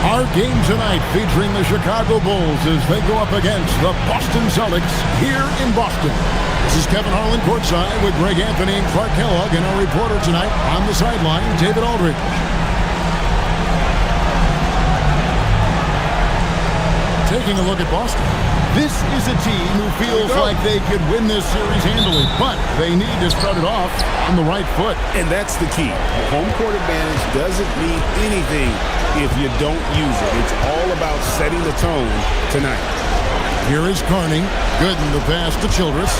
Our game tonight featuring the Chicago Bulls as they go up against the Boston Celtics here in Boston. This is Kevin Harlan courtside with Greg Anthony and Clark Kellogg, and our reporter tonight on the sideline, David Aldridge. Taking a look at Boston. This is a team who feels like they could win this series handily, but they need to start it off on the right foot. And that's the key. Home court advantage doesn't mean anything if you don't use it. It's all about setting the tone tonight. Here is Carney. Gooden the pass to Childress.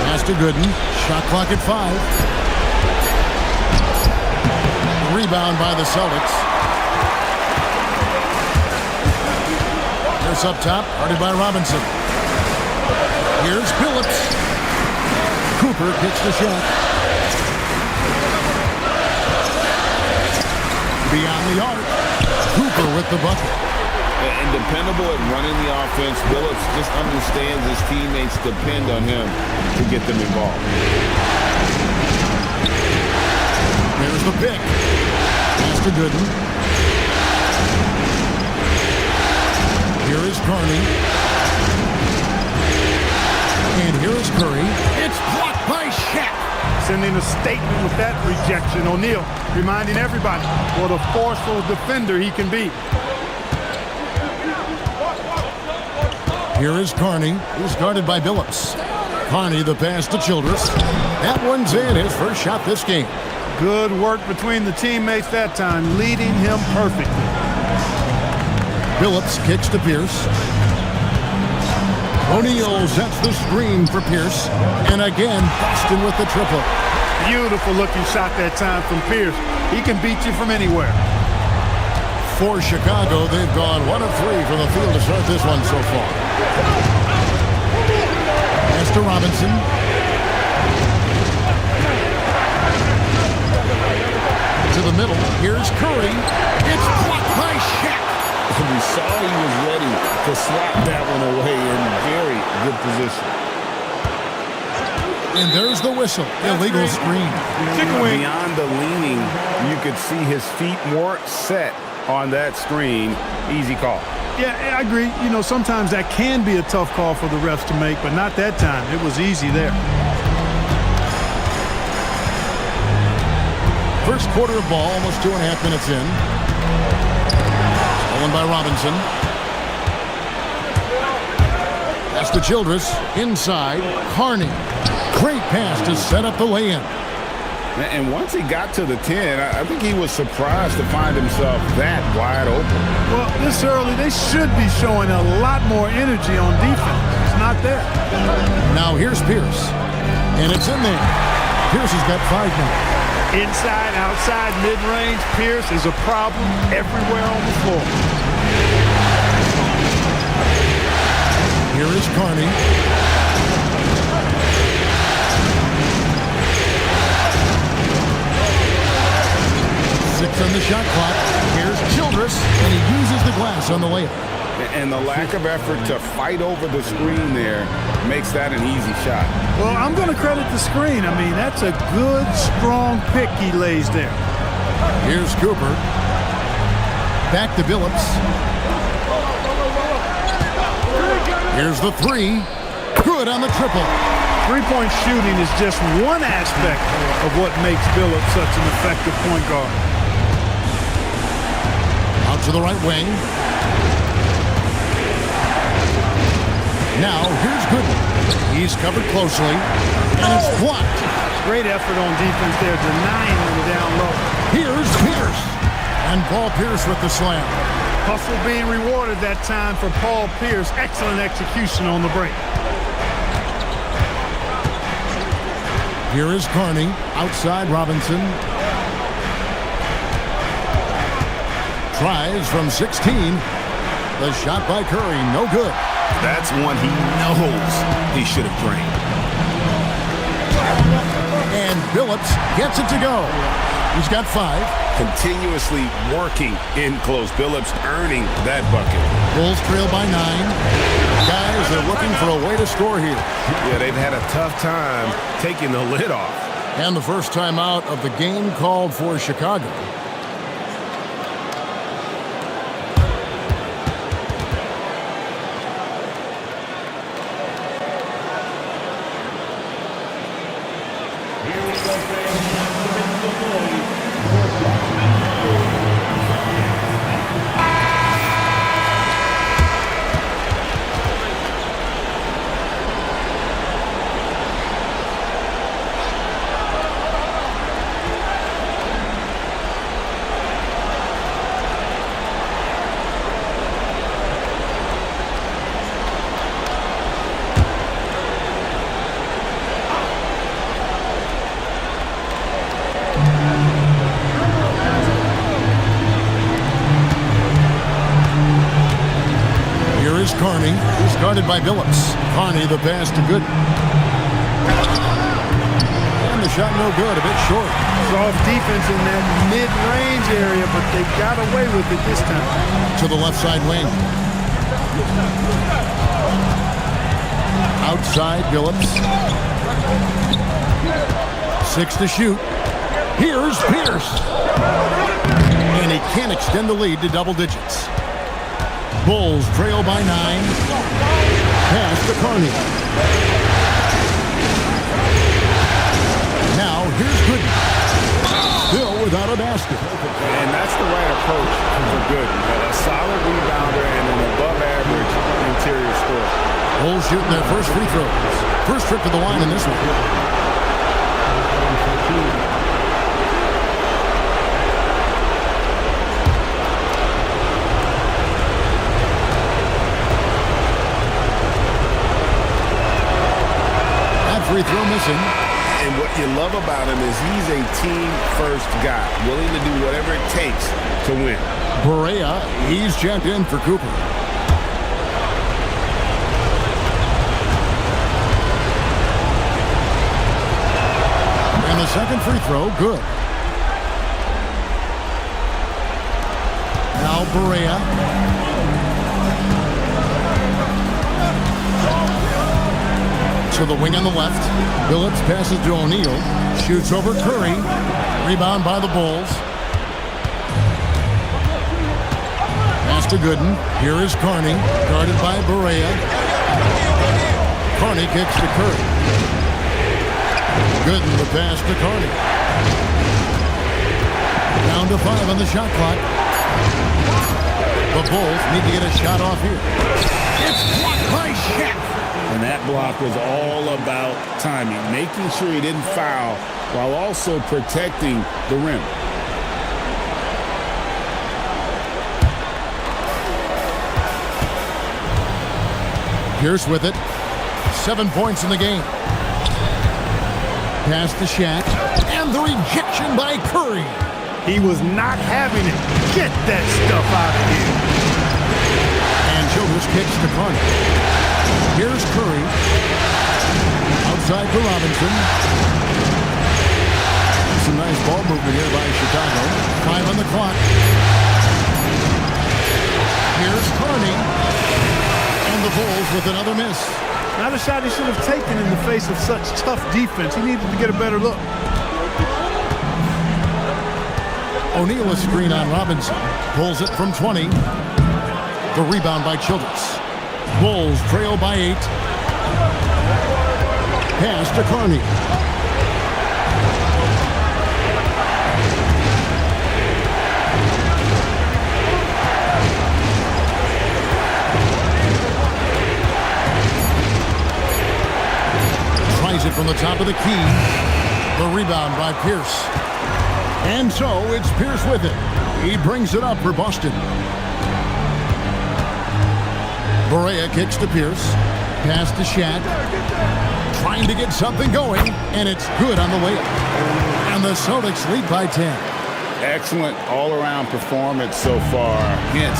Pass to Gooden. Shot clock at 5. Rebound by the Celtics. Pierce up top, guarded by Robinson. Here's Phillips. Cooper gets the shot. Beyond the arc. Cooper with the bucket. And dependable at running the offense. Phillips just understands his teammates depend on him to get them involved. There's the pick. Pass to Gooden. Here is Carney. And here is Curry. It's blocked by Shaq. Sending a statement with that rejection. O'Neal reminding everybody what a forceful defender he can be. Here is Carney. He's guarded by Billups. Carney the pass to Childress. That one's in. His first shot this game. Good work between the teammates that time, leading him perfectly. Billups kicks to Pierce. O'Neal sets the screen for Pierce. And again, Boston with the triple. Beautiful looking shot that time from Pierce. He can beat you from anywhere. For Chicago, they've gone 1 of 3 from the field to start this one so far. Pass to Robinson. To the middle. Here's Curry. It's blocked by Shaq. We saw he was ready to slap that one away in very good position. And there's the whistle. Illegal screen. Beyond the leaning, you could see his feet more set on that screen. Easy call. Yeah, I agree. You know, sometimes that can be a tough call for the refs to make, but not that time. It was easy there. First quarter of ball, almost 2.5 minutes in. Stolen by Robinson. Pass to Childress. Inside. Carney. Great pass to set up the lay-in. And once he got to the 10, I think he was surprised to find himself that wide open. Well, this early, they should be showing a lot more energy on defense. It's not there. Now here's Pierce. And it's in there. Pierce has got 5 now. Inside, outside, mid-range, Pierce is a problem everywhere on the floor. Here is Carney. 6 on the shot clock. Here's Childress, and he uses the glass on the layup. And the lack of effort to fight over the screen there makes that an easy shot. Well, I'm going to credit the screen. I mean, that's a good, strong pick he lays there. Here's Cooper. Back to Billups. Here's the 3. Good on the triple. Three-point shooting is just one aspect of what makes Billups such an effective point guard. Out to the right wing. Now, here's Gooden. He's covered closely, and it's blocked. Great effort on defense there, denying him down low. Here's Pierce. And Paul Pierce with the slam. Hustle being rewarded that time for Paul Pierce. Excellent execution on the break. Here is Carney. Outside Robinson. Tries from 16. The shot by Curry, no good. That's one he knows he should have drained. And Billups gets it to go. He's got 5. Continuously working in close. Billups earning that bucket. Bulls trail by 9. Guys are looking for a way to score here. Yeah, they've had a tough time taking the lid off. And the first time out of the game called for Chicago. Carney, started by Billups. Carney, the pass to Gooden. And the shot no good, a bit short. Soft defense in that mid-range area, but they got away with it this time. To the left side wing. Outside, Billups. 6 to shoot. Here's Pierce. And he can't extend the lead to double digits. Bulls trail by 9. Pass to Carney. Now here's Gooden. Still without a basket. And that's the right approach for Gooden. A solid rebounder and an above-average interior scorer. Bulls shooting their first free throws. First trip to the line in this one. Free throw missing. And what you love about him is he's a team-first guy, willing to do whatever it takes to win. Berea, he's checked in for Cooper. And the second free throw, good. Now Berea. To the wing on the left. Billups passes to O'Neal. Shoots over Curry. Rebound by the Bulls. Pass to Gooden. Here is Carney. Guarded by Berea. Carney kicks to Curry. Gooden the pass to Carney. Down to 5 on the shot clock. The Bulls need to get a shot off here. It's blocked by Shaq. And that block was all about timing, making sure he didn't foul while also protecting the rim. Pierce with it. 7 points in the game. Pass to Shaq. And the rejection by Curry. He was not having it. Get that stuff out of here. And Childress kicks to Carney. Here's Curry. Outside to Robinson. Some nice ball movement here by Chicago. 5 on the clock. Here's Carney. And the Bulls with another miss. Not a shot he should have taken in the face of such tough defense. He needed to get a better look. O'Neal a screen on Robinson. Pulls it from 20. The rebound by Childress. Bulls trail by 8. Pass to Carney. Tries it from the top of the key. The rebound by Pierce. And so it's Pierce with it. He brings it up for Boston. Berea kicks to Pierce. Pass to Shaq. Trying to get something going, and it's good on the way up. And the Celtics lead by 10. Excellent all-around performance so far, hence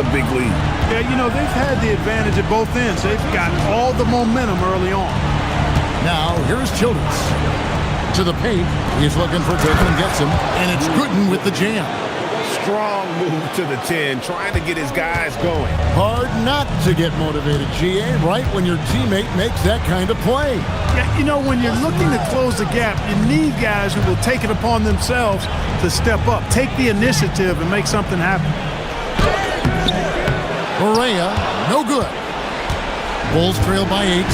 the big lead. Yeah, you know, they've had the advantage at both ends. They've gotten all the momentum early on. Now, here's Childress. To the paint. He's looking for Gooden and gets him. And it's Gooden with the jam. Strong move to the 10, trying to get his guys going. Hard not to get motivated, GA, right when your teammate makes that kind of play. Yeah, you know, when you're looking to close the gap, you need guys who will take it upon themselves to step up, take the initiative, and make something happen. Berea, no good. Bulls trail by 8.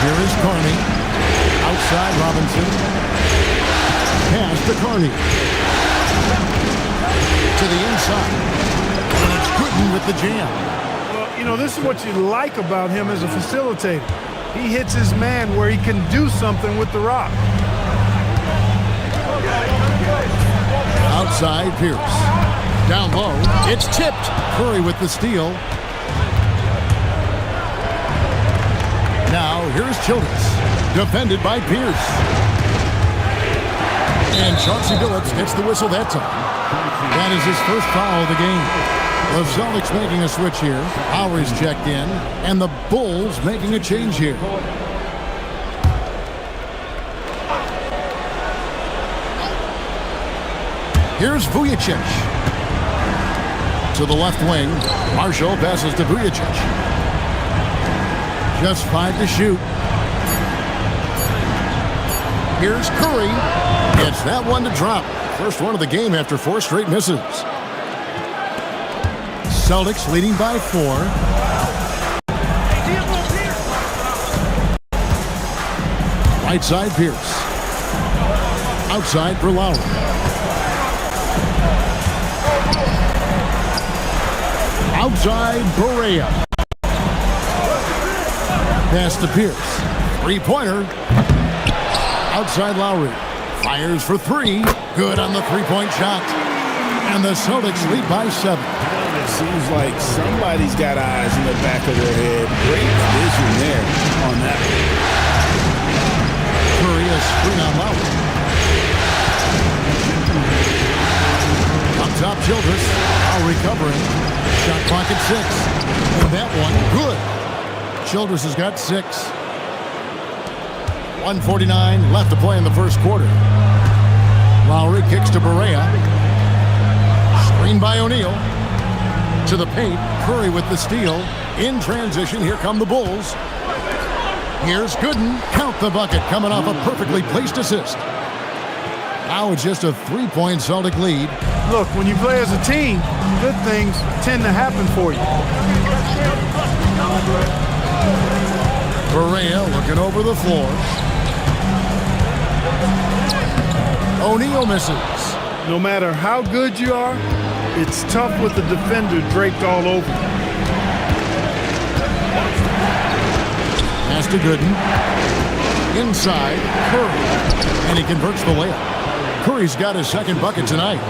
Here is Carney. side, Robinson. Pass to Carney. To the inside. And it's Gooden with the jam. Well, you know, this is what you like about him as a facilitator. He hits his man where he can do something with the rock. Outside, Pierce. Down low. It's tipped. Curry with the steal. Now, here's Childress. Defended by Pierce. And Chauncey Billups gets the whistle that time. That is his first foul of the game. The Celtics making a switch here. Lowry's checked in. And the Bulls making a change here. Here's Vujicic. To the left wing. Marshall passes to Vujicic. Just 5 to shoot. Here's Curry. Gets that one to drop. First one of the game after 4 straight misses. Celtics leading by 4. Right side, Pierce. Outside for Lowry. Outside, Barea. Pass to Pierce. 3-pointer. Outside Lowry. Fires for 3. Good on the 3-point shot. And the Celtics lead by 7. It seems like somebody's got eyes in the back of their head. Great vision there on that one. Curry a screen on Lowry. Up top, Childress. Lowry covering. Shot clock at 6. And that one, good. Childress has got 6. 1:49 left to play in the first quarter. Lowry kicks to Barea. Screen by O'Neal. To the paint. Curry with the steal. In transition, here come the Bulls. Here's Gooden. Count the bucket coming off a perfectly placed assist. Now it's just a 3-point Celtic lead. Look, when you play as a team, good things tend to happen for you. Barea looking over the floor. O'Neal misses. No matter how good you are, it's tough with the defender draped all over you. Pass to Gooden. Inside, Curry. And he converts the layup. Curry's got his second bucket tonight.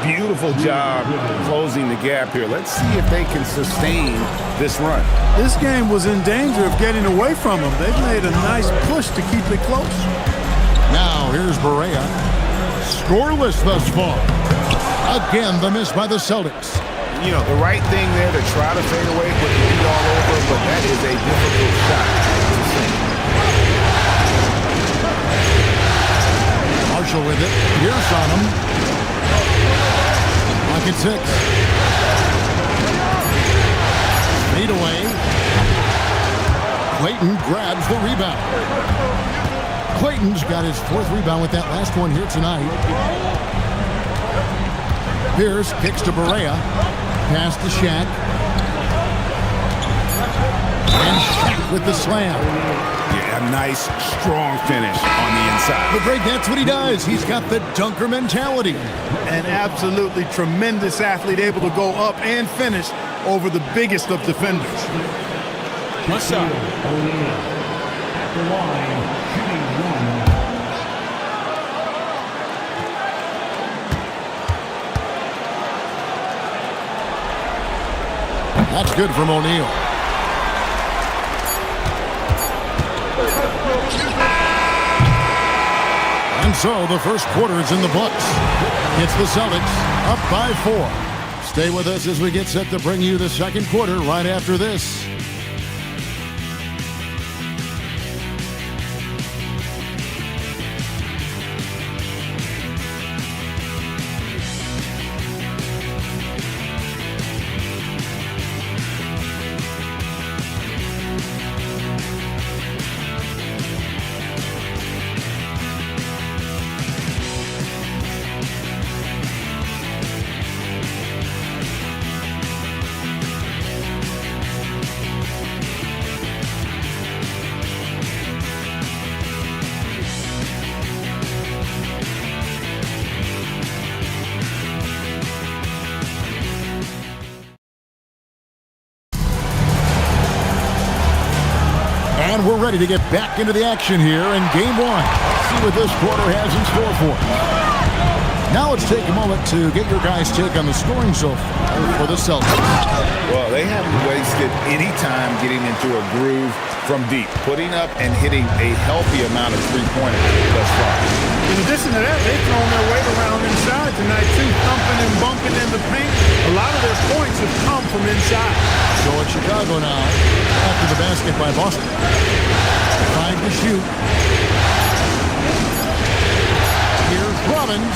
Beautiful job closing the gap here. Let's see if they can sustain this run. This game was in danger of getting away from them. They've made a nice push to keep it close. Now here's Barea. Scoreless thus far. Again, the miss by the Celtics. You know, the right thing there to try to fade away with the beat all over, but that is a difficult shot to sink. Marshall with it. Pierce on him. Clock at 6. Fade away. Clayton grabs the rebound. Clayton's got his 4th rebound with that last one here tonight. Pierce kicks to Barea. Pass to Shaq. And Shaq with the slam. Yeah, a nice, strong finish on the inside. But Greg, that's what he does. He's got the dunker mentality. An absolutely tremendous athlete, able to go up and finish over the biggest of defenders. What's up? At the line, shooting 1. That's good from O'Neal. And so the first quarter is in the books. It's the Celtics up by 4. Stay with us as we get set to bring you the second quarter right after this. And we're ready to get back into the action here in game one. See what this quarter has in store for us. Now let's take a moment to get your guys' take on the scoring so far for the Celtics. Well, they haven't wasted any time getting into a groove from deep, putting up and hitting a healthy amount of three-pointers thus far. In addition to that, they've thrown their weight around inside tonight, too, thumping and bumping in the paint. A lot of their points have come from inside. So it's Chicago now after the basket by Boston. 5 to shoot. Here's Robbins.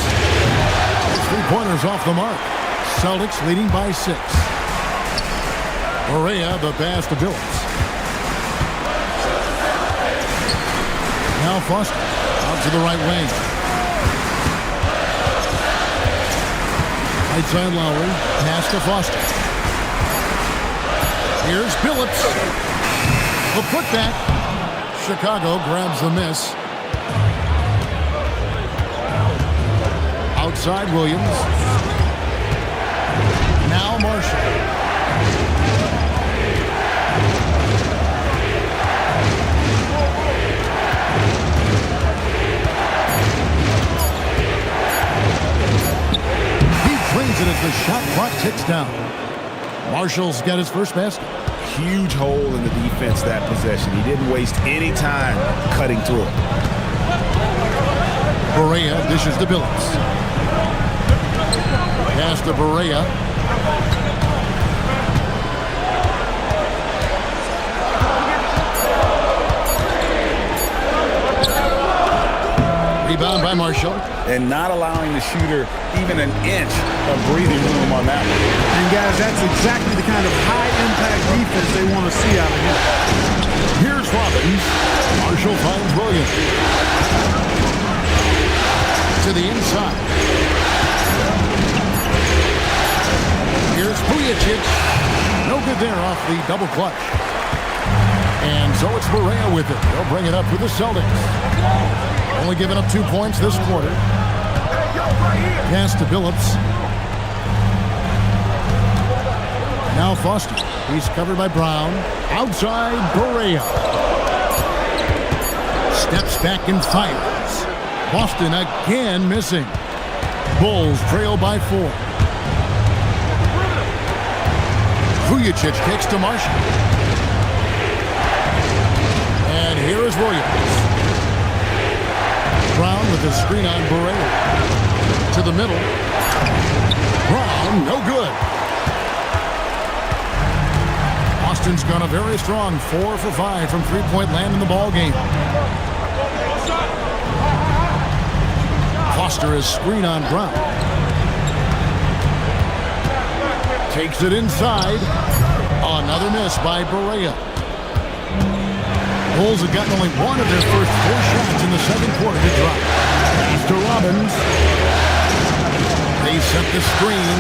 His three-pointers off the mark. Celtics leading by 6. Correa, the pass to Billups. Now Foster out to the right wing. Right side Lowry. Pass to Foster. Here's Billups. The putback. Chicago grabs the miss. Outside Williams. Now Marshall. Brings it as the shot clock ticks down. Marshall's got his first basket. Huge hole in the defense that possession. He didn't waste any time cutting through it. Correa dishes to Billups. Pass to Correa. Rebound by Marshall. And not allowing the shooter even an inch of breathing room on that one. And, guys, that's exactly the kind of high-impact defense they want to see out of him. Here's Robbins. Marshall finds Williams. To the inside. Here's Vujacic. No good there off the double clutch. And so it's Correa with it. They'll bring it up for the Celtics. Only giving up 2 points this quarter. Pass to Billups. Now Foster. He's covered by Brown. Outside Correa. Steps back and fires. Boston again missing. Bulls trail by 4. Vujacic kicks to Marshall. And here is Williams. Brown with a screen on Correa. To the middle. Brown, no good. Boston's gone a very strong 4 for 5 from three-point land in the ball game. Foster is screen on Brown. Takes it inside. Another miss by Correa. Bulls have gotten only one of their first 4 shots in the second quarter to drop. Pass to Robbins. They set the screen.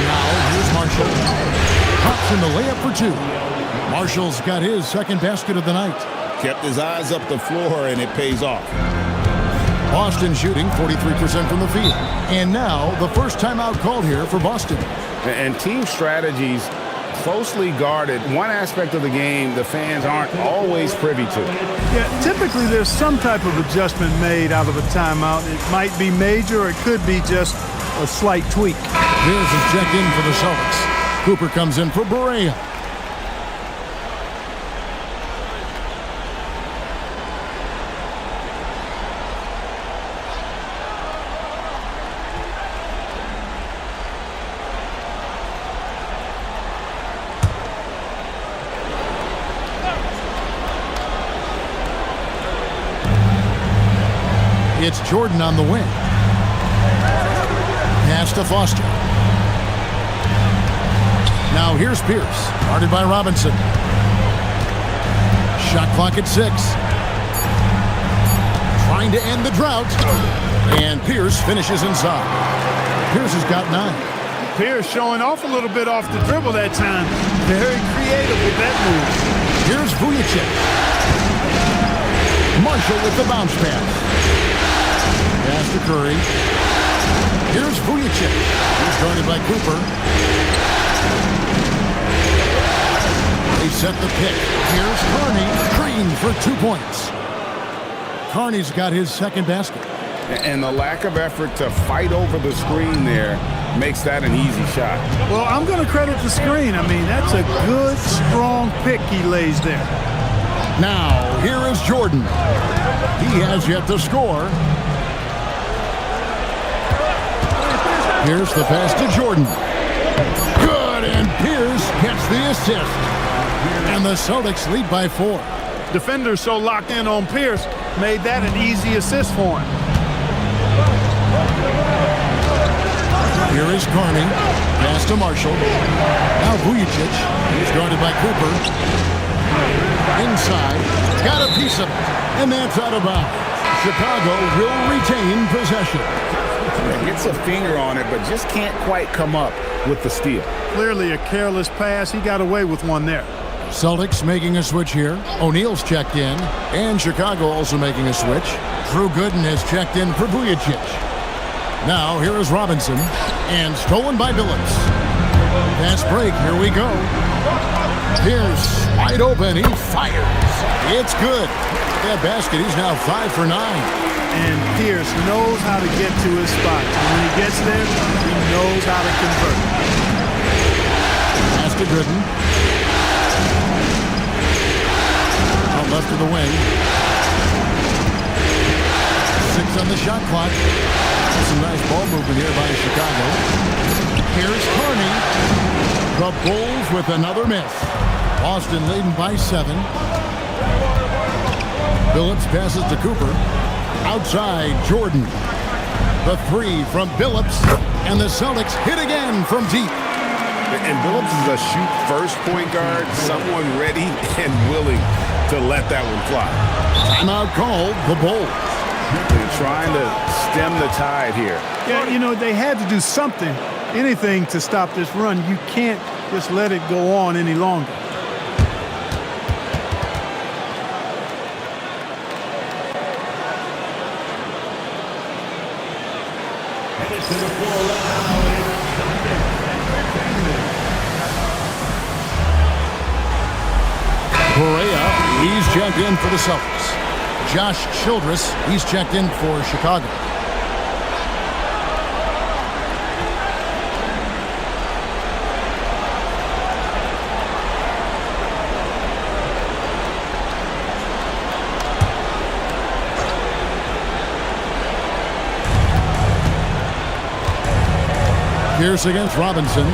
Now here's Marshall. Pops in the layup for 2. Marshall's got his second basket of the night. Kept his eyes up the floor, and it pays off. Boston shooting 43% from the field. And now the first timeout called here for Boston. And team strategies closely guarded. One aspect of the game the fans aren't always privy to. Yeah, typically there's some type of adjustment made out of a timeout. It might be major or it could be just a slight tweak. Here's his check-in for the Celtics. Cooper comes in for Correa. It's Jordan on the wing. Pass to Foster. Now here's Pierce, guarded by Robinson. Shot clock at 6. Trying to end the drought. And Pierce finishes inside. Pierce has got 9. Pierce showing off a little bit off the dribble that time. Very creative with that move. Here's Vujacic. Marshall with the bounce pass. Pass to Curry. Here's Vujacic. He's guarded by Cooper. They set the pick. Here's Carney. Green for 2 points. Carney's got his second basket. And the lack of effort to fight over the screen there makes that an easy shot. Well, I'm going to credit the screen. I mean, that's a good, strong pick he lays there. Now, here is Jordan. He has yet to score. Here's the pass to Jordan. Good, and Pierce gets the assist. And the Celtics lead by 4. Defenders so locked in on Pierce made that an easy assist for him. Here is Carney. Pass to Marshall. Now Vujicic. He's guarded by Cooper. Inside. Got a piece of it. And that's out of bounds. Chicago will retain possession. Gets a finger on it, but just can't quite come up with the steal. Clearly a careless pass. He got away with one there. Celtics making a switch here. O'Neal's checked in. And Chicago also making a switch. Drew Gooden has checked in for Vujicic. Now here is Robinson. And stolen by Billups. Fast break. Here we go. Pierce wide open. He fires. It's good. That basket. He's now 5 for 9. And Pierce knows how to get to his spot. When he gets there, he knows how to convert. Pass to Gooden. Out left of the wing. 6 on the shot clock. Some nice ball movement here by Chicago. Here's Carney. The Bulls with another miss. Boston leading by 7. Billups passes to Cooper. Outside, Jordan. The 3 from Billups. And the Celtics hit again from deep. And Billups is a shoot-first point guard, someone ready and willing to let that one fly. Timeout called, the Bulls. They're trying to stem the tide here. Yeah, you know, they had to do something, anything to stop this run. You can't just let it go on any longer. Headed to the floor now is Correa, he's checked in for the Celtics. Josh Childress, he's checked in for Chicago. Pierce against Robinson.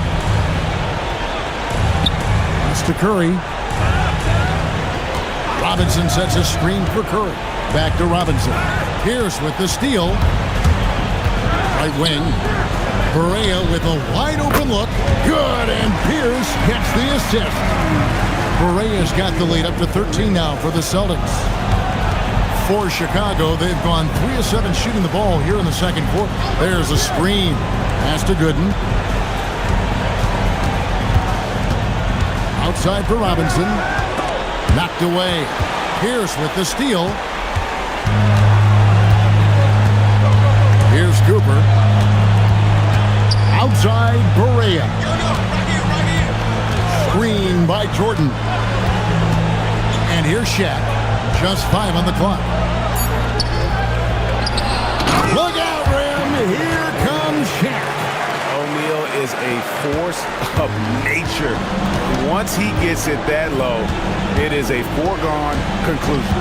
Pass to Curry. Robinson sets a screen for Curry. Back to Robinson. Pierce with the steal. Right wing. Correa with a wide open look. Good, and Pierce gets the assist. Correa's got the lead up to 13 now for the Celtics. For Chicago, they've gone 3 of 7 shooting the ball here in the second quarter. There's a screen. Pass to Gooden. Outside for Robinson. Knocked away. Pierce with the steal. Here's Cooper. Outside, Correa. Screen by Jordan. And here's Shaq. Just 5 on the clock. Look out, Rim. Here comes Shaq. O'Neal is a force of nature. Once he gets it that low, it is a foregone conclusion.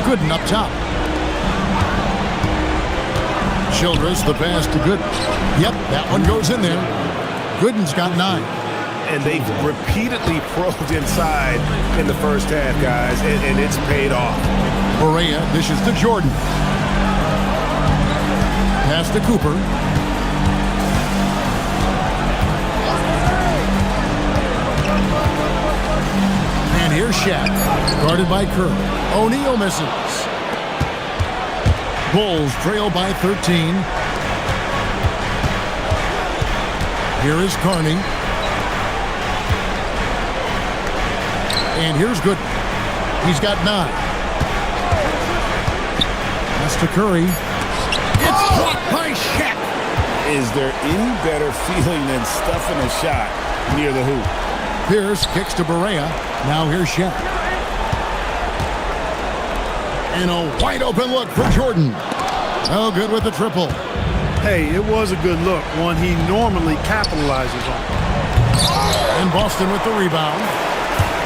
Gooden up top. Childress, the pass to Gooden. Yep, that one goes in there. Gooden's got 9. And they've repeatedly probed inside in the first half, guys, and it's paid off. Correa dishes to Jordan. Pass to Cooper. And here's Shaq, guarded by Curry. O'Neal misses. Bulls trail by 13. Here is Carney. And here's Gooden. He's got 9. Pass to Curry. It's blocked by Shaq. Is there any better feeling than stuffing a shot near the hoop. Pierce kicks to Barea. Now here's Shaq. And a wide open look for Jordan. Oh, good with the triple. Hey, it was a good look, one he normally capitalizes on. And Boston with the rebound.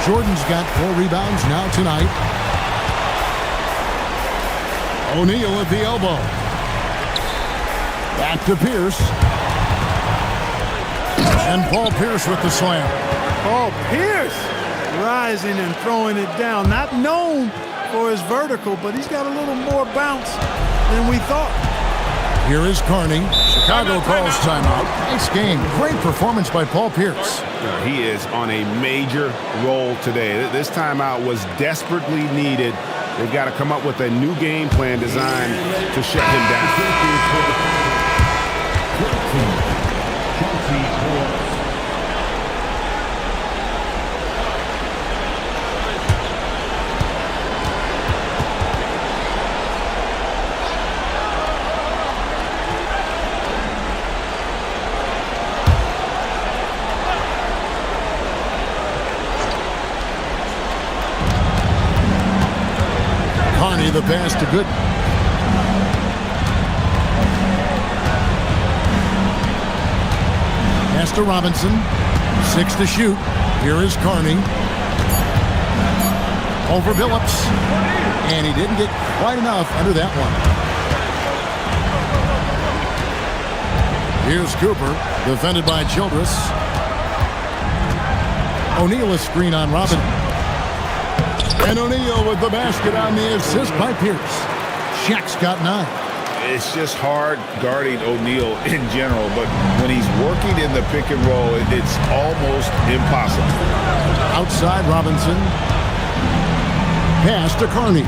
Jordan's got 4 rebounds now tonight. O'Neal at the elbow. Back to Pierce. And Paul Pierce with the slam. Paul Pierce rising and throwing it down. Not known for his vertical, but he's got a little more bounce than we thought. Here is Carney. Chicago calls timeout. Nice game. Great performance by Paul Pierce. He is on a major roll today. This timeout was desperately needed. They've got to come up with a new game plan designed to shut him down. Carney the pass to Gooden. Pass to Robinson. 6 to shoot. Here is Carney. Over Billups. And he didn't get quite enough under that one. Here's Cooper. Defended by Childress. O'Neal a screen on Robin. And O'Neal with the basket on the assist by Pierce. Shaq's got 9. It's just hard guarding O'Neal in general, but when he's working in the pick and roll, it's almost impossible. Outside Robinson. Pass to Carney.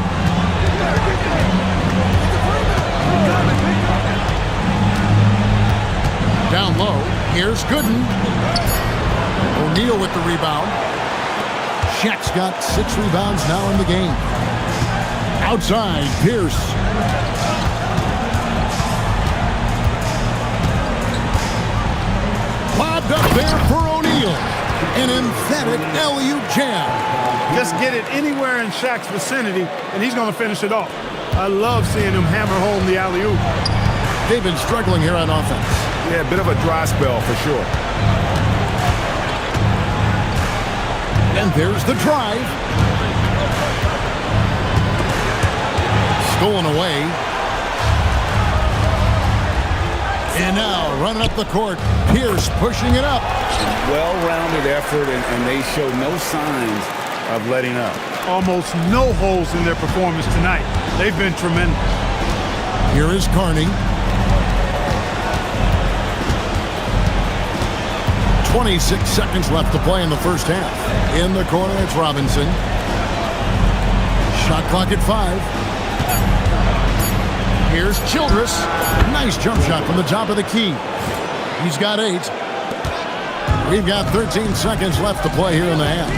Down low. Here's Gooden. O'Neal with the rebound. Shaq's got 6 rebounds now in the game. Outside, Pierce. Lobbed up there for O'Neal. An emphatic LU jam. Just get it anywhere in Shaq's vicinity, and he's going to finish it off. I love seeing him hammer home the alley-oop. They've been struggling here on offense. Yeah, a bit of a dry spell for sure. And there's the drive. Stolen away. And now running up the court. Pierce pushing it up. Well-rounded effort, and they show no signs of letting up. Almost no holes in their performance tonight. They've been tremendous. Here is Carney. 26 seconds left to play in the first half. In the corner, it's Robinson. Shot clock at 5. Here's Childress. Nice jump shot from the top of the key. He's got 8. We've got 13 seconds left to play here in the half.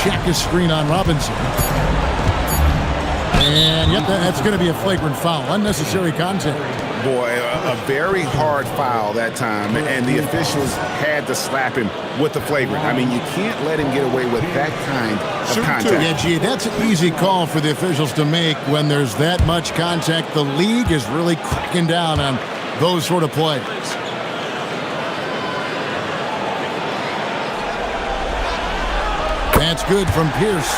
Shaq is screen on Robinson. And yep, that's going to be a flagrant foul. Unnecessary contact. Boy, a very hard foul that time, and the officials had to slap him with the flagrant. I mean, you can't let him get away with that kind of contact. Yeah, gee, that's an easy call for the officials to make when there's that much contact. The league is really cracking down on those sort of plays. That's good from Pierce.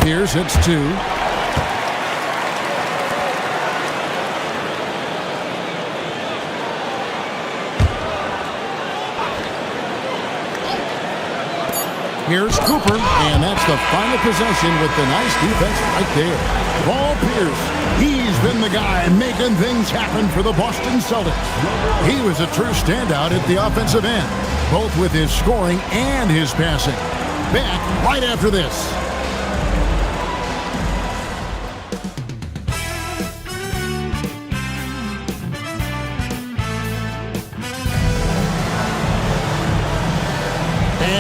Pierce hits 2. Here's Cooper, and that's the final possession with the nice defense right there. Paul Pierce, he's been the guy making things happen for the Boston Celtics. He was a true standout at the offensive end, both with his scoring and his passing. Back right after this.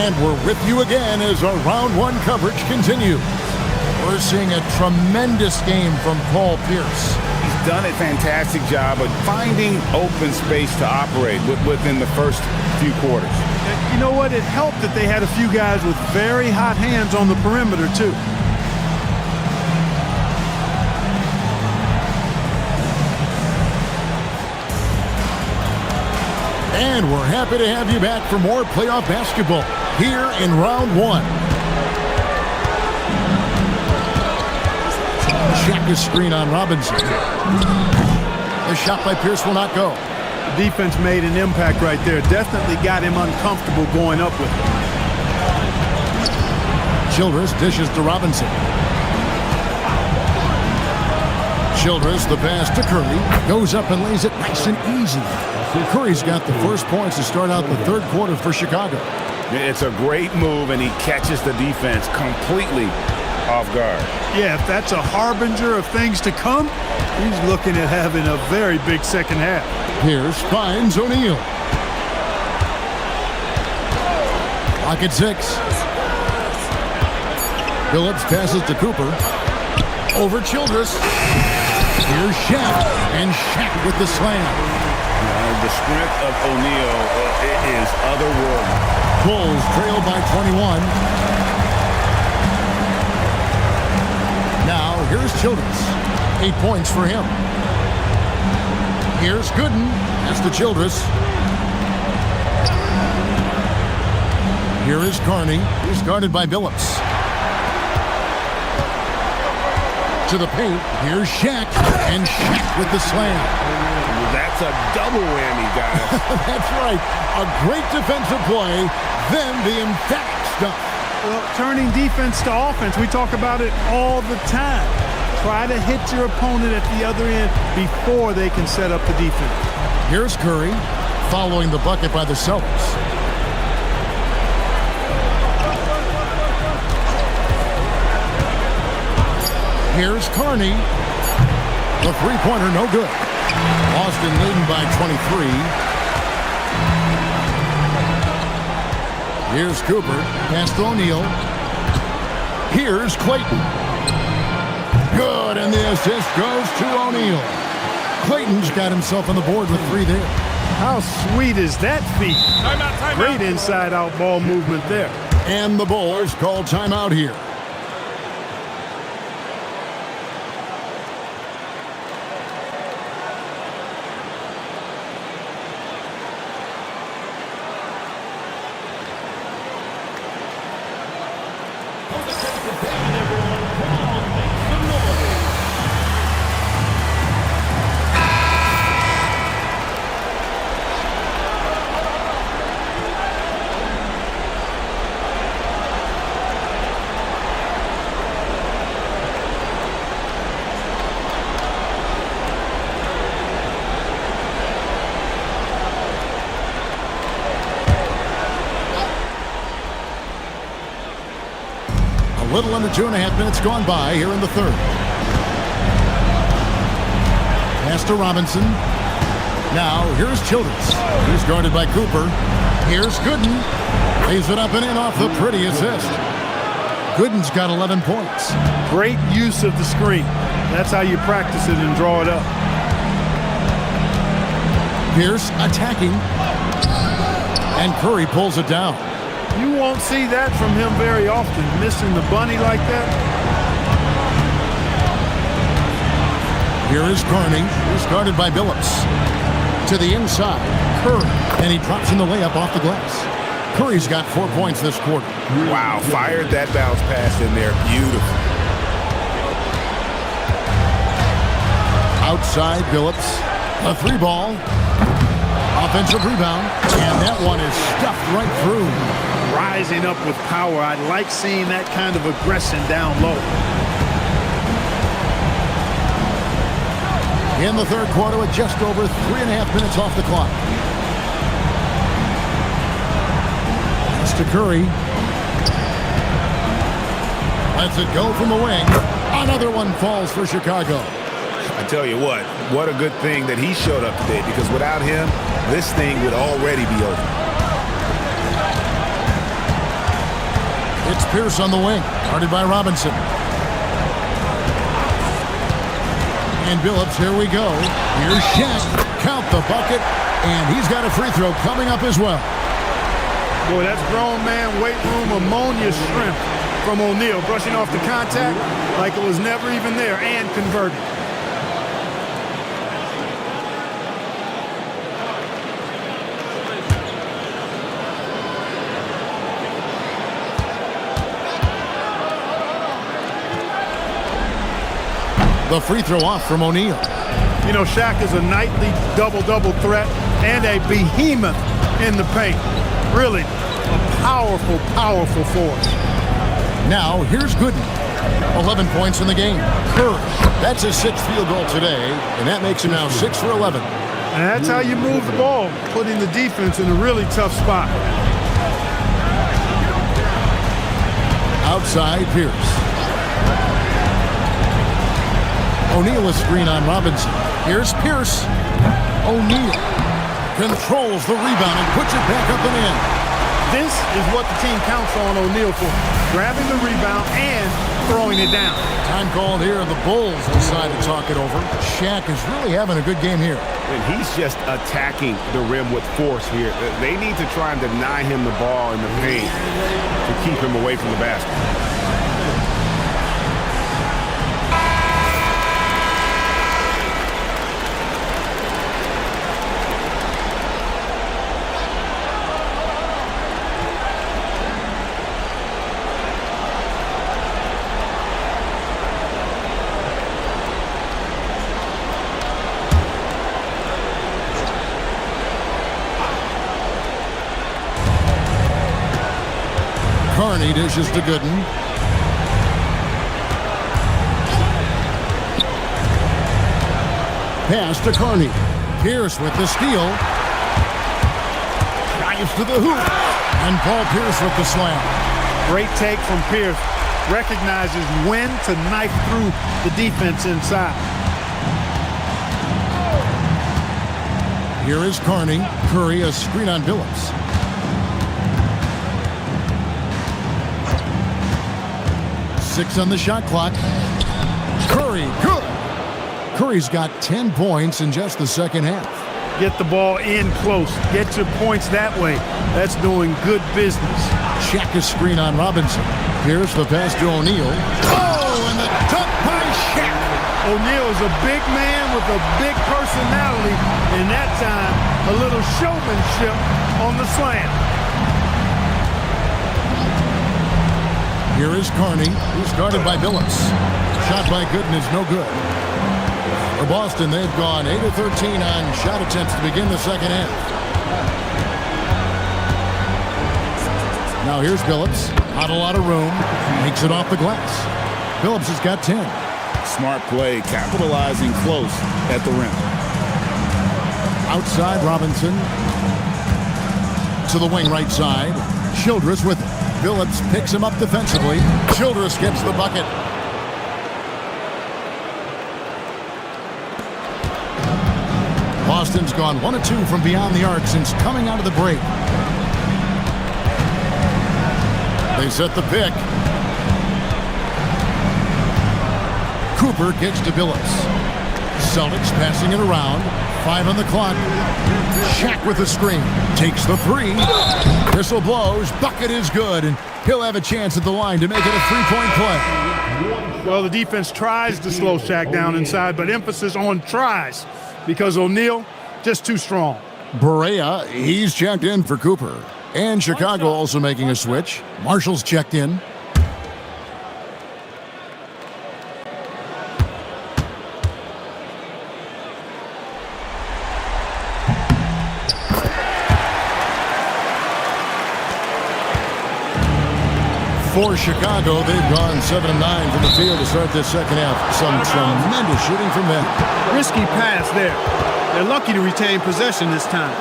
And we're with you again as our round one coverage continues. We're seeing a tremendous game from Paul Pierce. He's done a fantastic job of finding open space to operate within the first few quarters. You know what? It helped that they had a few guys with very hot hands on the perimeter, too. And we're happy to have you back for more playoff basketball here in round one. Check his screen on Robinson. The shot by Pierce will not go. The defense made an impact right there. Definitely got him uncomfortable going up with it. Childress dishes to Robinson. Childress, the pass to Curry. Goes up and lays it nice and easy. Curry's got the first points to start out the third quarter for Chicago. It's a great move, and he catches the defense completely off guard. Yeah, if that's a harbinger of things to come, he's looking at having a very big second half. Pierce finds O'Neal. Pocket 6. Phillips passes to Cooper. Over Childress. Here's Shaq, and Shaq with the slam. The strength of O'Neal is otherworldly. Bulls trail by 21. Now, here's Childress. 8 points for him. Here's Gooden. That's the Childress. Here is Carney. He's guarded by Billups. To the paint. Here's Shaq. And Shaq with the slam. That's a double whammy, guys. That's right. A great defensive play, then the emphatic stuff. Well, turning defense to offense, we talk about it all the time. Try to hit your opponent at the other end before they can set up the defense. Here's Curry, following the bucket by the Celtics. Here's Carney. The three-pointer, no good. Boston leading by 23. Here's Cooper. Pass to O'Neal. Here's Clayton. Good, and the assist goes to O'Neal. Clayton's got himself on the board with 3 there. How sweet is that feat? Timeout. Great inside-out ball movement there. And the Bulls call timeout here. A little under 2.5 minutes gone by here in the third. Pass to Robinson. Now here's Childress. He's guarded by Cooper. Here's Gooden. Lays it up and in off the pretty assist. Gooden's got 11 points. Great use of the screen. That's how you practice it and draw it up. Pierce attacking. And Curry pulls it down. You won't see that from him very often, missing the bunny like that. Here is Carney. He's guarded by Billups. To the inside, Curry. And he drops in the layup off the glass. Curry's got 4 points this quarter. Wow, fired that bounce pass in there. Beautiful. Outside, Billups. A 3-ball. Offensive rebound. And that one is stuffed right through. Rising up with power. I like seeing that kind of aggression down low. In the third quarter with just over 3.5 minutes off the clock. Pass to Curry. Lets it go from the wing. Another one falls for Chicago. I tell you what a good thing that he showed up today, because without him, this thing would already be over. It's Pierce on the wing, guarded by Robinson. And Billups, here we go. Here's Shaq. Count the bucket, and he's got a free throw coming up as well. Boy, that's grown man weight room ammonia shrimp from O'Neal, brushing off the contact like it was never even there and converting. The free throw off from O'Neal. You know, Shaq is a nightly double-double threat and a behemoth in the paint. Really a powerful, powerful force. Now, here's Gooden. 11 points in the game. Curry. That's his 6th field goal today, and that makes him now 6 for 11. And that's how you move the ball, putting the defense in a really tough spot. Outside, Pierce. O'Neal a screen on Robinson. Here's Pierce. O'Neal controls the rebound and puts it back up and in. This is what the team counts on O'Neal for, grabbing the rebound and throwing it down. Time called here, and the Bulls decide to talk it over. Shaq is really having a good game here. And he's just attacking the rim with force here. They need to try and deny him the ball in the paint to keep him away from the basket. Carney dishes to Gooden. Pass to Carney. Pierce with the steal. Dives to the hoop. And Paul Pierce with the slam. Great take from Pierce. Recognizes when to knife through the defense inside. Here is Carney. Curry a screen on Billups. Six on the shot clock. Curry, good. Curry's got 10 points in just the second half. Get the ball in close. Get your points that way. That's doing good business. Shaq a screen on Robinson. Here's the pass to O'Neal. Oh, and the dunk by Shaq. O'Neal is a big man with a big personality, and that time a little showmanship on the slam. Here is Carney, who's guarded by Billups. Shot by Gooden is no good. For Boston, they've gone 8 of 13 on shot attempts to begin the second half. Now here's Billups. Not a lot of room. Makes it off the glass. Billups has got 10. Smart play, capitalizing close at the rim. Outside, Robinson. To the wing right side. Childress with it. Billups picks him up defensively. Childress gets the bucket. Boston's gone 1 of 2 from beyond the arc since coming out of the break. They set the pick. Cooper gets to Billups. Celtics passing it around. 5 on the clock. Shaq with the screen. Takes the 3. Whistle blows. Bucket is good. And he'll have a chance at the line to make it a 3-point play. Well, the defense tries to slow Shaq down inside, but emphasis on tries because O'Neal just too strong. Barea, he's checked in for Cooper. And Chicago also making a switch. Marshall's checked in. For Chicago, they've gone 7 of 9 from the field to start this second half. Some tremendous shooting from them. Risky pass there. They're lucky to retain possession this time.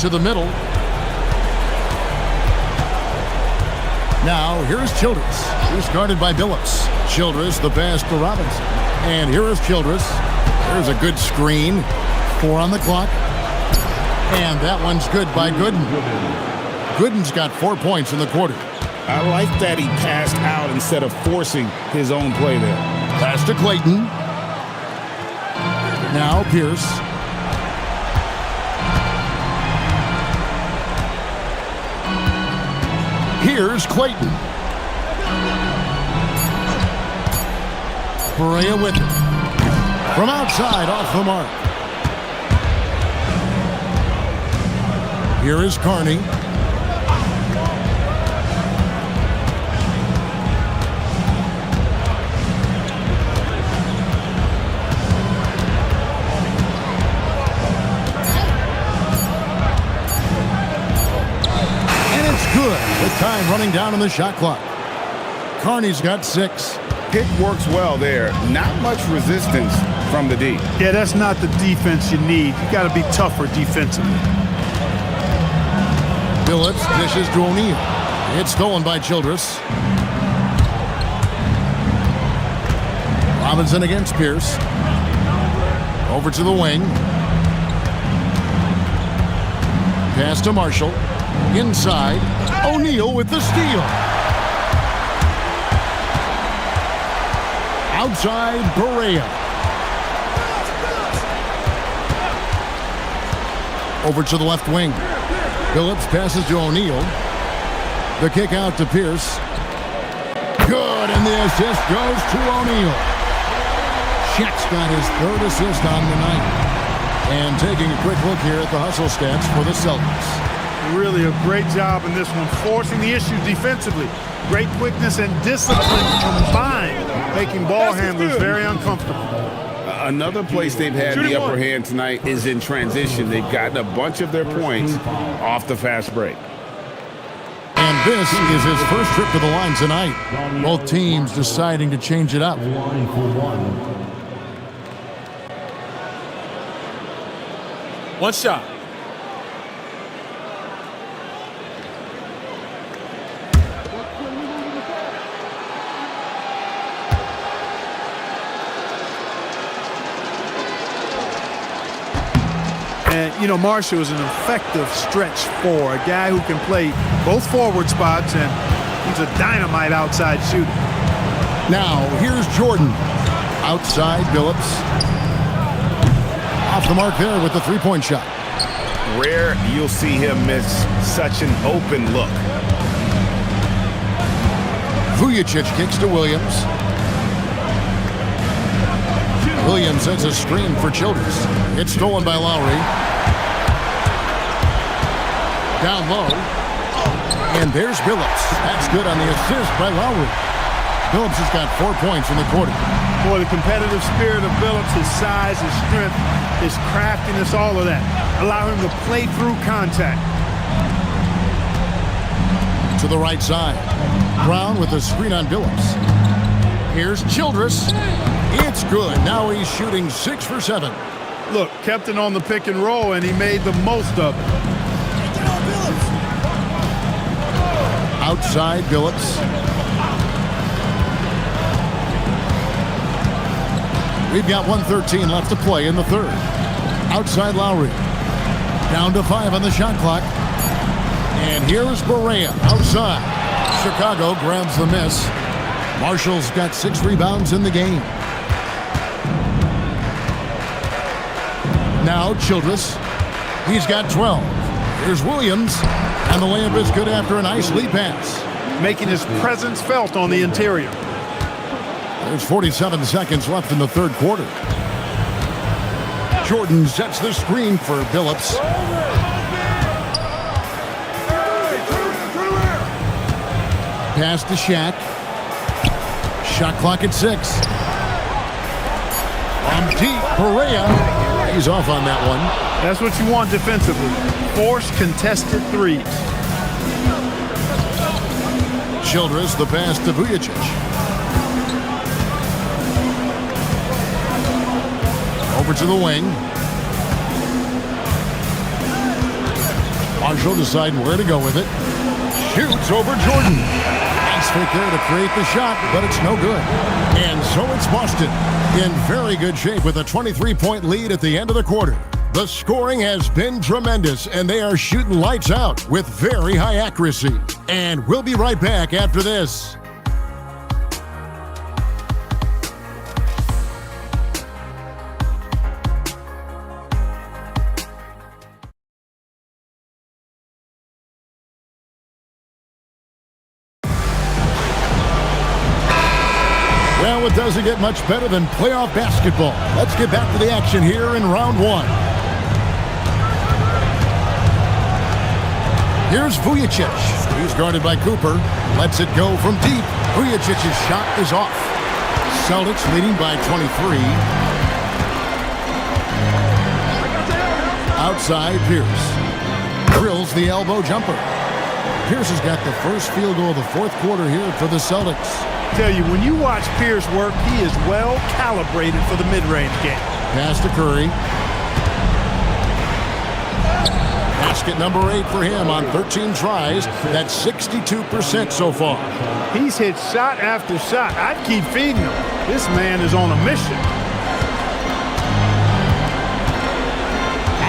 To the middle. Now, here's Childress, who's guarded by Billups. Childress, the pass to Robinson. And here is Childress. There's a good screen. 4 on the clock. And that one's good by Gooden. Gooden's got 4 points in the quarter. I like that he passed out instead of forcing his own play there. Pass to Clayton. Now Pierce. Here's Clayton. Perea with it. From outside, off the mark. Here is Carney. And it's good. With time running down on the shot clock. Carney's got 6. Pick works well there. Not much resistance from the D. Yeah, that's not the defense you need. You got to be tougher defensively. Phillips dishes to O'Neal. It's stolen by Childress. Robinson against Pierce. Over to the wing. Pass to Marshall. Inside. O'Neal with the steal. Outside, Perea. Over to the left wing. Phillips passes to O'Neal. The kick out to Pierce. Good, and the assist goes to O'Neal. Chet's got his 3rd assist on the night. And taking a quick look here at the hustle stats for the Celtics. Really a great job in this one, forcing the issues defensively. Great quickness and discipline combined, making ball handlers very uncomfortable. Another place they've had the upper hand tonight is in transition. They've gotten a bunch of their points off the fast break. And this is his first trip to the line tonight. Both teams deciding to change it up. One shot. And, you know, Marshall is an effective stretch 4, a guy who can play both forward spots, and he's a dynamite outside shooter. Now, here's Jordan. Outside, Phillips. Off the mark there with the 3-point shot. Rare you'll see him miss such an open look. Vujicic kicks to Williams. Williams sets a screen for Childress. It's stolen by Lowry. Down low. And there's Phillips. That's good on the assist by Lowry. Phillips has got 4 points in the quarter. Boy, the competitive spirit of Phillips, his size, his strength, his craftiness, all of that, allow him to play through contact. To the right side. Brown with a screen on Phillips. Here's Childress. It's good. Now he's shooting 6 for 7. Look, kept it on the pick and roll, and he made the most of it. Outside, Phillips. We've got 1:13 left to play in the 3rd. Outside, Lowry. Down to 5 on the shot clock. And here's Perea outside. Chicago grabs the miss. Marshall's got 6 rebounds in the game. Now Childress. He's got 12. Here's Williams. And the layup is good after a nice lead pass. Making his presence felt on the interior. There's 47 seconds left in the 3rd quarter. Jordan sets the screen for Phillips. Pass to Shaq. Shot clock at 6. From deep, Perea. He's off on that one. That's what you want defensively. Force contested threes. Childress, the pass to Vujicic. Over to the wing. Marshall deciding where to go with it. Shoots over Jordan. And Pass fake there to create the shot, but it's no good. And so it's Boston in very good shape with a 23-point lead at the end of the quarter. The scoring has been tremendous, and they are shooting lights out with very high accuracy. And we'll be right back after this. Well, it doesn't get much better than playoff basketball. Let's get back to the action here in round one. Here's Vujicic. He's guarded by Cooper. Lets it go from deep. Vujicic's shot is off. Celtics leading by 23. Outside, Pierce. Drills the elbow jumper. Pierce has got the first field goal of the fourth quarter here for the Celtics. Tell you, when you watch Pierce work, he is well calibrated for the mid-range game. Pass to Curry. Basket number 8 for him on 13 tries. That's 62% so far. He's hit shot after shot. I'd keep feeding him. This man is on a mission.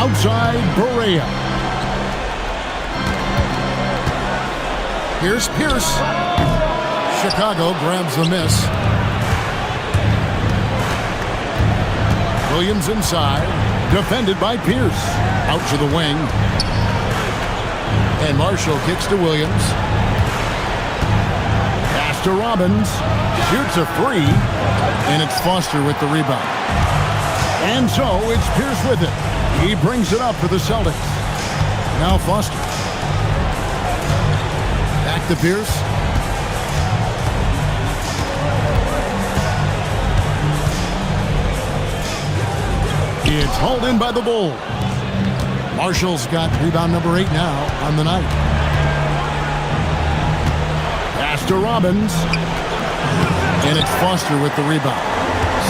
Outside, Barea. Here's Pierce. Chicago grabs the miss. Williams inside. Defended by Pierce. Out to the wing. And Marshall kicks to Williams. Pass to Robbins. Shoots a three. And it's Foster with the rebound. And so it's Pierce with it. He brings it up for the Celtics. Now Foster. Back to Pierce. It's hauled in by the Bulls. Marshall's got rebound number 8 now on the night. Pass to Robbins. And it's Foster with the rebound.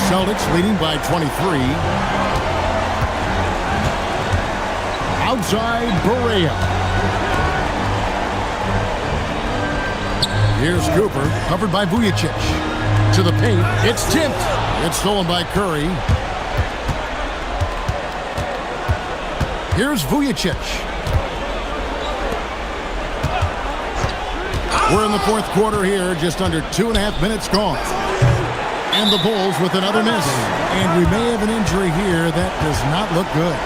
Celtics leading by 23. Outside, Barea. Here's Cooper, covered by Vujicic. To the paint, it's tipped. It's stolen by Curry. Here's Vujicic. We're in the fourth quarter here, just under 2.5 minutes gone. And the Bulls with another miss. And we may have an injury here that does not look good.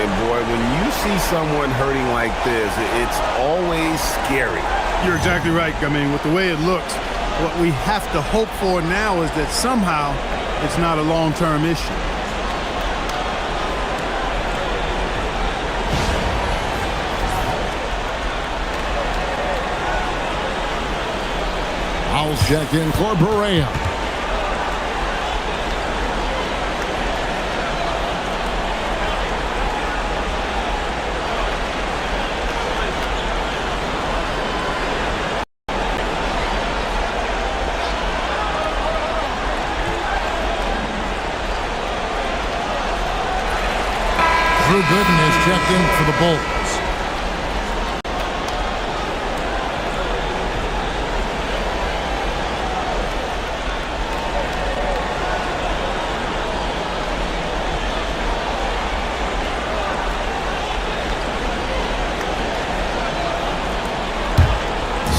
And boy, when you see someone hurting like this, it's always scary. You're exactly right. I mean, with the way it looks, what we have to hope for now is that somehow it's not a long-term issue. Fouls checked in for Barea. Drew Gooden is checked in for the Bulls.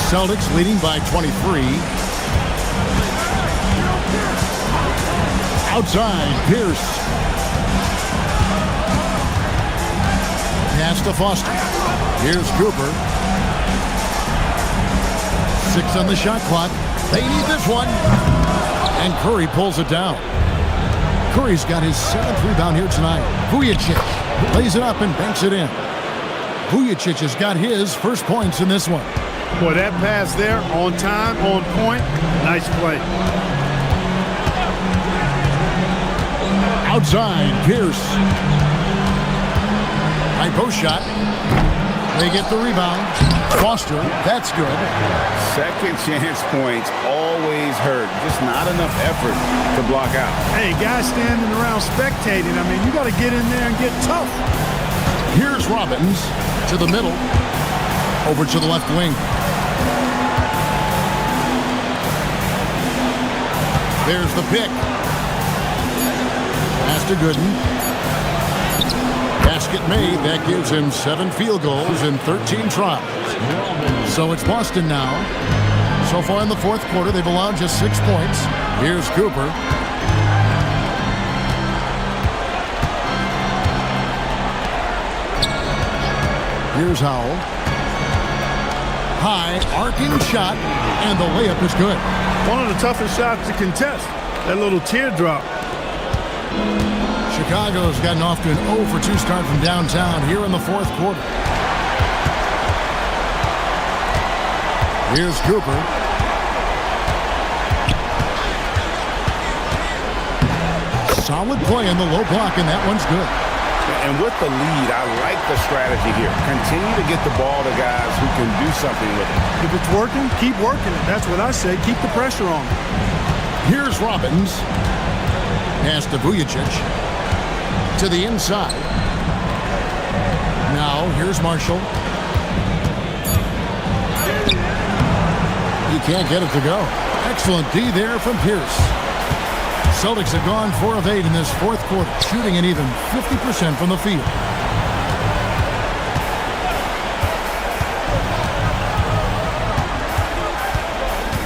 Celtics leading by 23. Outside, Pierce. Pass to Foster. Here's Cooper. 6 on the shot clock. They need this one. And Curry pulls it down. Curry's got his 7th rebound here tonight. Vujicic lays it up and banks it in. Vujicic has got his first points in this one. Boy, that pass there, on time, on point, nice play. Outside, Pierce. High post shot. They get the rebound. Foster, that's good. Second chance points always hurt. Just not enough effort to block out. Hey, guys standing around spectating, I mean, you got to get in there and get tough. Here's Robbins to the middle. Over to the left wing. There's the pick. Pass to Gooden. Basket made. That gives him 7 field goals in 13 tries. So it's Boston now. So far in the fourth quarter, they've allowed just 6 points. Here's Cooper. Here's Howell. High, arcing shot, and the layup is good. One of the toughest shots to contest. That little teardrop. Chicago's gotten off to an 0 for 2 start from downtown here in the fourth quarter. Here's Cooper. Solid play in the low block, and that one's good. And with the lead, I like the strategy here. Continue to get the ball to guys who can do something with it. If it's working, keep working it. That's what I say. Keep the pressure on. Here's Robbins. Pass to Vujicic. To the inside. Now, here's Marshall. He can't get it to go. Excellent D there from Pierce. Celtics have gone 4 of 8 in this fourth quarter, shooting an even 50% from the field.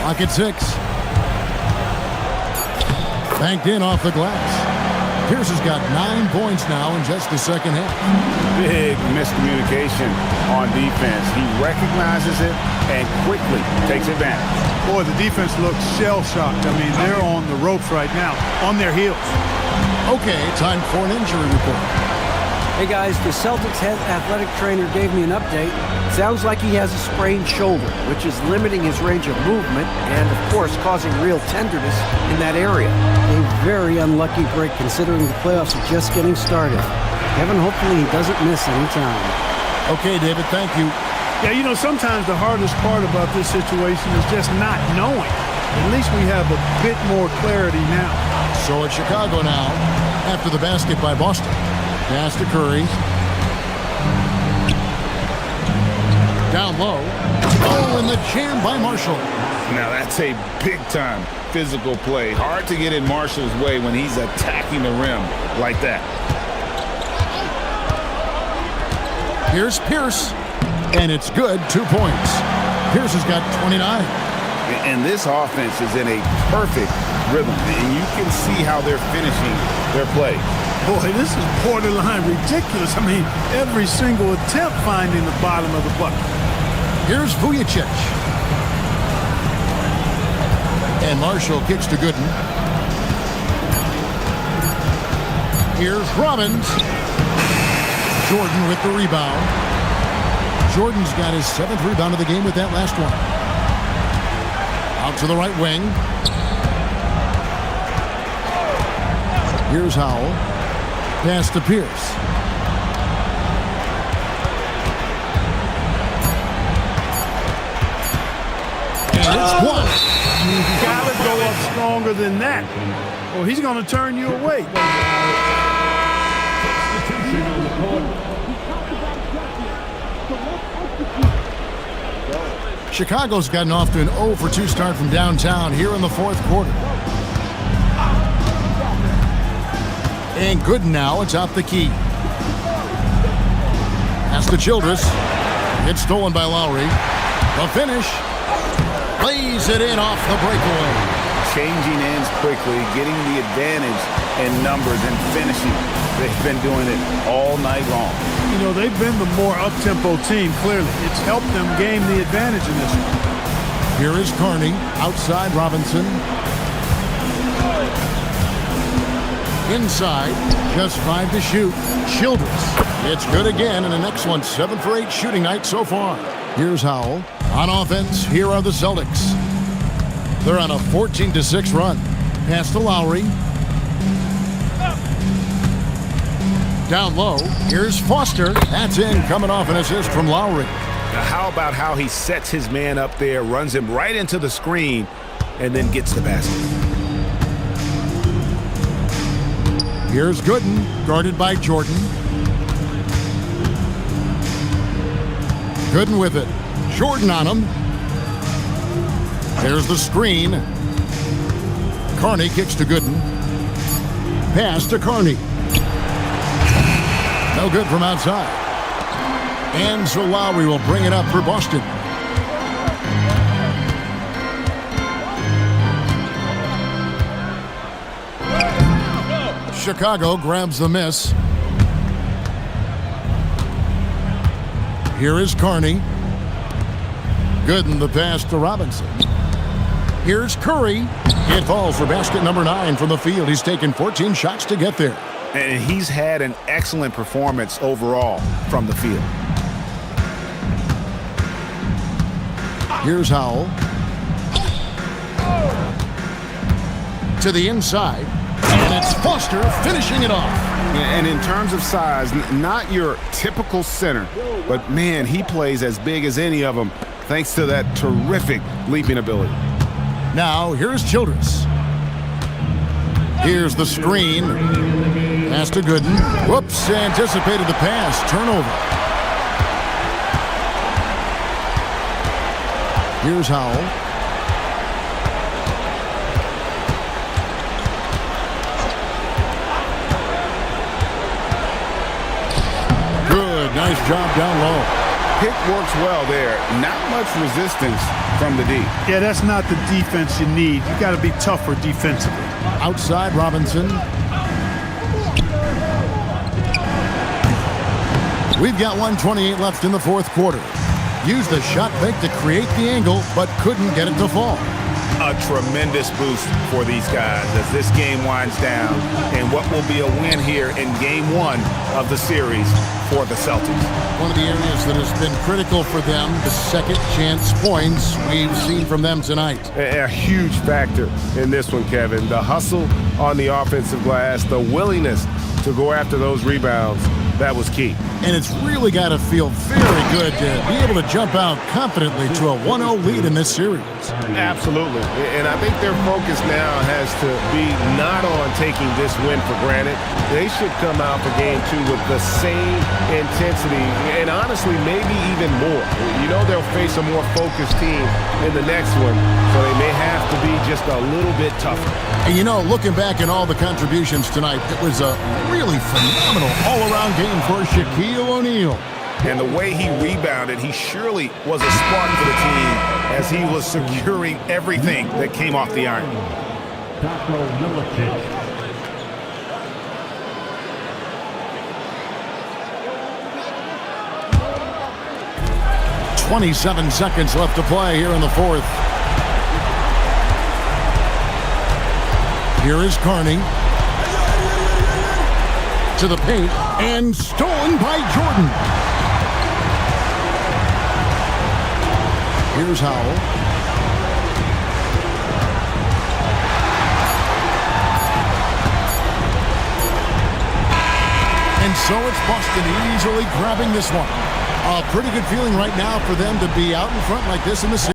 Clock at 6. Banked in off the glass. Pierce has got 9 points now in just the second half. Big miscommunication on defense. He recognizes it and quickly takes advantage. Boy, the defense looks shell-shocked. I mean, they're on the ropes right now, on their heels. Okay, time for an injury report. Hey guys, the Celtics head athletic trainer gave me an update. Sounds like he has a sprained shoulder, which is limiting his range of movement and, of course, causing real tenderness in that area. A very unlucky break considering the playoffs are just getting started. Kevin, hopefully he doesn't miss any time. Okay, David, thank you. Yeah, you know, sometimes the hardest part about this situation is just not knowing. At least we have a bit more clarity now. So it's Chicago now after the basket by Boston. Pass to Curry. Down low. Oh, and the jam by Marshall. Now that's a big-time physical play. Hard to get in Marshall's way when he's attacking the rim like that. Here's Pierce. And it's good, 2 points. Pierce has got 29. And this offense is in a perfect rhythm. And you can see how they're finishing their play. Boy, this is borderline ridiculous. I mean, every single attempt finding the bottom of the bucket. Here's Vujicic. And Marshall kicks to Gooden. Here's Robbins. Jordan with the rebound. Jordan's got his 7th rebound of the game with that last one. Out to the right wing. Here's Howell. Pass to Pierce. And it's one. You gotta go up stronger than that, or he's gonna turn you away. Chicago's gotten off to an 0 for 2 start from downtown here in the fourth quarter. And Gooden now, it's out the key. Pass to Childress. It's stolen by Lowry. The finish. Lays it in off the breakaway. Changing ends quickly, getting the advantage in numbers and finishing. They've been doing it all night long. You know, they've been the more up-tempo team, clearly. It's helped them gain the advantage in this one. Here is Carney, outside Robinson. Inside, just 5 to shoot. Childress. It's good again, and an excellent 7 for 8 shooting night so far. Here's Howell. On offense, here are the Celtics. They're on a 14-6 run. Pass to Lowry. Down low, here's Foster. That's in, coming off an assist from Lowry. Now how about how he sets his man up there, runs him right into the screen, and then gets the basket. Here's Gooden, guarded by Jordan. Gooden with it. Jordan on him. There's the screen. Carney kicks to Gooden. Pass to Carney. No good from outside. And so Lowry will bring it up for Boston. Chicago grabs the miss. Here is Carney. Gooden the pass to Robinson. Here's Curry. It falls for basket number 9 from the field. He's taken 14 shots to get there. And he's had an excellent performance overall from the field. Here's Howell. To the inside. And it's Foster finishing it off. And in terms of size, not your typical center, but man, he plays as big as any of them thanks to that terrific leaping ability. Now, here's Childress. Here's the screen. Pass to Gooden. Whoops, anticipated the pass. Turnover. Here's Howell. Good, nice job down low. Pick works well there. Not much resistance from the D. Yeah, that's not the defense you need. You got to be tougher defensively. Outside Robinson. We've got 1:28 left in the fourth quarter. Used the shot fake to create the angle, but couldn't get it to fall. A tremendous boost for these guys as this game winds down and what will be a win here in game 1 of the series for the Celtics. One of the areas that has been critical for them, the second chance points we've seen from them tonight. A huge factor in this one, Kevin. The hustle on the offensive glass, the willingness to go after those rebounds, that was key. And it's really got to feel very good to be able to jump out confidently to a 1-0 lead in this series. Absolutely. And I think their focus now has to be not on taking this win for granted. They should come out for game 2 with the same intensity and honestly maybe even more. You know they'll face a more focused team in the next one, so they may have to be just a little bit tougher. And you know, looking back at all the contributions tonight, it was a really phenomenal all-around game for Shaquille O'Neal. And the way he rebounded, he surely was a spark for the team as he was securing everything that came off the iron. 27 seconds left to play here in the fourth. Here is Carney. To the paint, and stolen by Jordan. Here's Howell. And so it's Boston easily grabbing this one. A pretty good feeling right now for them to be out in front like this in the series.